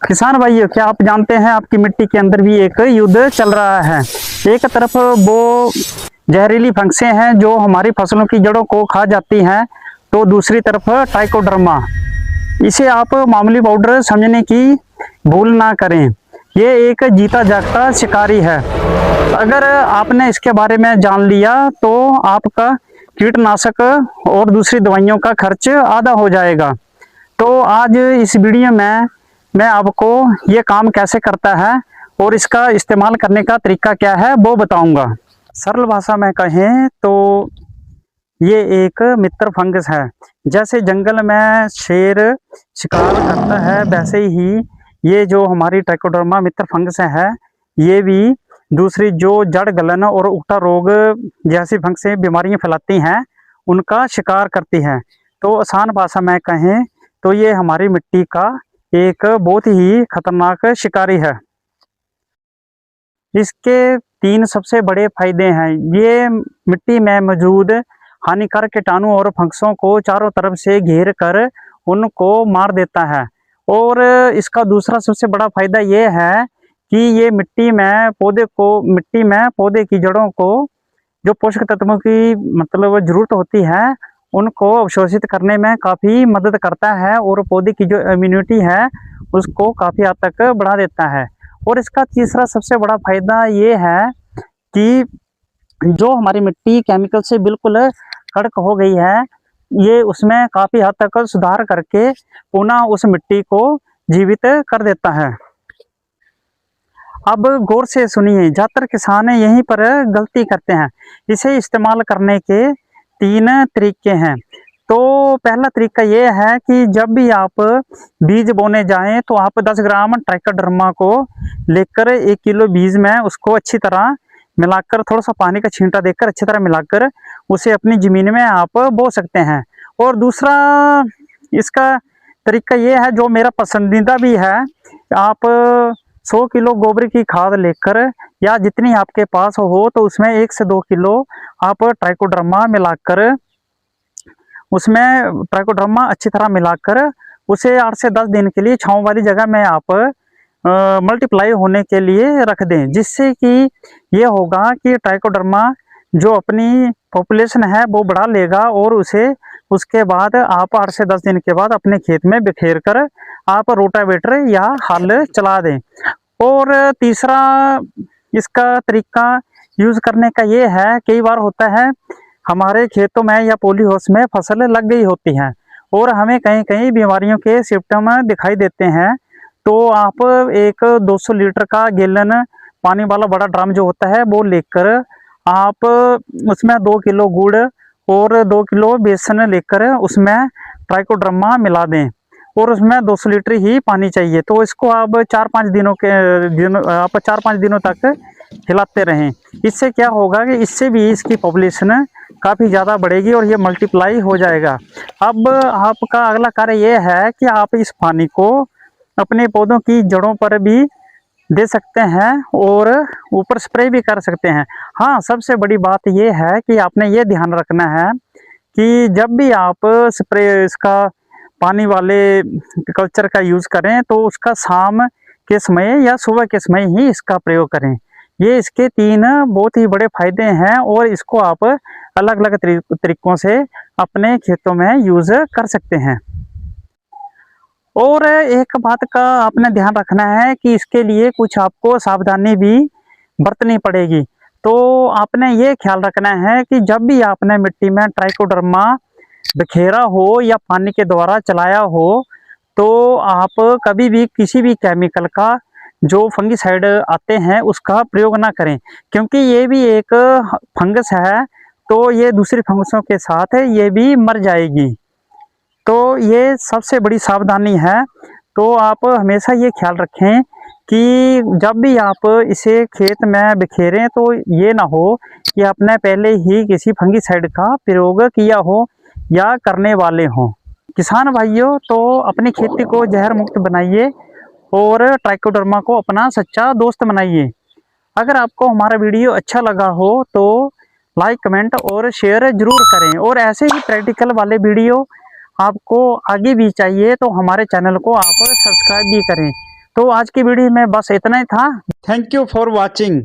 किसान भाइयों, क्या आप जानते हैं आपकी मिट्टी के अंदर भी एक युद्ध चल रहा है। एक तरफ वो जहरीली फंगसें हैं जो हमारी फसलों की जड़ों को खा जाती हैं, तो दूसरी तरफ ट्राइकोडर्मा। इसे आप मामूली पाउडर समझने की भूल ना करें, ये एक जीता जागता शिकारी है। अगर आपने इसके बारे में जान लिया तो आपका कीटनाशक और दूसरी दवाइयों का खर्च आधा हो जाएगा। तो आज इस वीडियो में मैं आपको ये काम कैसे करता है और इसका इस्तेमाल करने का तरीका क्या है वो बताऊंगा। सरल भाषा में कहें तो ये एक मित्र फंगस है। जैसे जंगल में शेर शिकार करता है, वैसे ही ये जो हमारी ट्राइकोडर्मा मित्र फंगस है, ये भी दूसरी जो जड़ गलन और उल्टा रोग जैसी फंगसें बीमारियां फैलाती हैं, उनका शिकार करती हैं। तो आसान भाषा में कहें तो ये हमारी मिट्टी का एक बहुत ही खतरनाक शिकारी है। इसके 3 सबसे बड़े फायदे हैं। ये मिट्टी में मौजूद हानिकारक कीटाणु और फंगसों को चारों तरफ से घेर कर उनको मार देता है। और इसका दूसरा सबसे बड़ा फायदा ये है कि ये मिट्टी में पौधे की जड़ों को जो पोषक तत्वों की मतलब जरूरत होती है, उनको अवशोषित करने में काफ़ी मदद करता है और पौधे की जो इम्यूनिटी है उसको काफ़ी हद तक बढ़ा देता है। और इसका तीसरा सबसे बड़ा फायदा ये है कि जो हमारी मिट्टी केमिकल से बिल्कुल कड़क हो गई है, ये उसमें काफ़ी हद तक सुधार करके पुनः उस मिट्टी को जीवित कर देता है। अब गौर से सुनिए, ज़्यादातर किसान यहीं पर गलती करते हैं। इसे इस्तेमाल करने के 3 तरीके हैं। तो पहला तरीका ये है कि जब भी आप बीज बोने जाएं तो आप 10 ग्राम ट्राइकोडर्मा को लेकर 1 किलो बीज में उसको अच्छी तरह मिलाकर, थोड़ा सा पानी का छींटा देकर अच्छी तरह मिलाकर उसे अपनी ज़मीन में आप बो सकते हैं। और दूसरा इसका तरीका ये है, जो मेरा पसंदीदा भी है, आप 100 किलो गोबर की खाद लेकर या जितनी आपके पास हो तो उसमें 1 से 2 किलो आप ट्राइकोडर्मा मिलाकर, उसमें ट्राइकोडर्मा अच्छी तरह मिलाकर उसे 8 से 10 दिन के लिए छांव वाली जगह में आप मल्टीप्लाई होने के लिए रख दें। जिससे कि ये होगा कि ट्राइकोडर्मा जो अपनी पॉपुलेशन है वो बढ़ा लेगा और उसके बाद आप 8 से 10 दिन के बाद अपने खेत में बिखेर कर आप रोटावेटर या हल चला दें। और तीसरा इसका तरीका यूज़ करने का ये है, कई बार होता है हमारे खेतों में या पॉली हाउस में फसल लग गई होती हैं और हमें कहीं कहीं बीमारियों के सिम्टम दिखाई देते हैं। तो आप एक 200 लीटर का गैलन पानी वाला बड़ा ड्रम जो होता है वो लेकर आप उसमें 2 किलो गुड़ और 2 किलो बेसन लेकर उसमें ट्राइकोडर्मा मिला दें और उसमें 200 लीटर ही पानी चाहिए। तो इसको आप 4-5 दिनों तक हिलाते रहें। इससे क्या होगा कि इससे भी इसकी पॉपुलेशन काफ़ी ज़्यादा बढ़ेगी और ये मल्टीप्लाई हो जाएगा। अब आपका अगला कार्य ये है कि आप इस पानी को अपने पौधों की जड़ों पर भी दे सकते हैं और ऊपर स्प्रे भी कर सकते हैं। हाँ, सबसे बड़ी बात ये है कि आपने ये ध्यान रखना है कि जब भी आप इसका पानी वाले कल्चर का यूज़ करें तो उसका शाम के समय या सुबह के समय ही इसका प्रयोग करें। ये इसके 3 बहुत ही बड़े फायदे हैं और इसको आप अलग अलग तरीकों से अपने खेतों में यूज़ कर सकते हैं। और एक बात का आपने ध्यान रखना है कि इसके लिए कुछ आपको सावधानी भी बरतनी पड़ेगी। तो आपने ये ख्याल रखना है कि जब भी आपने मिट्टी में ट्राइकोडर्मा बिखेरा हो या पानी के द्वारा चलाया हो, तो आप कभी भी किसी भी केमिकल का जो फंगिसाइड आते हैं उसका प्रयोग ना करें, क्योंकि ये भी एक फंगस है। तो ये दूसरी फंगसों के साथ ये भी मर जाएगी। तो ये सबसे बड़ी सावधानी है। तो आप हमेशा ये ख्याल रखें कि जब भी आप इसे खेत में बिखेरें तो ये ना हो कि आपने पहले ही किसी फंगिसाइड का प्रयोग किया हो या करने वाले हों। किसान भाइयों, तो अपनी खेती को जहर मुक्त बनाइए और ट्राइकोडर्मा को अपना सच्चा दोस्त बनाइए। अगर आपको हमारा वीडियो अच्छा लगा हो तो लाइक, कमेंट और शेयर जरूर करें। और ऐसे ही प्रैक्टिकल वाले वीडियो आपको आगे भी चाहिए तो हमारे चैनल को आप सब्सक्राइब भी करें। तो आज की वीडियो में बस इतना ही था। Thank you for watching.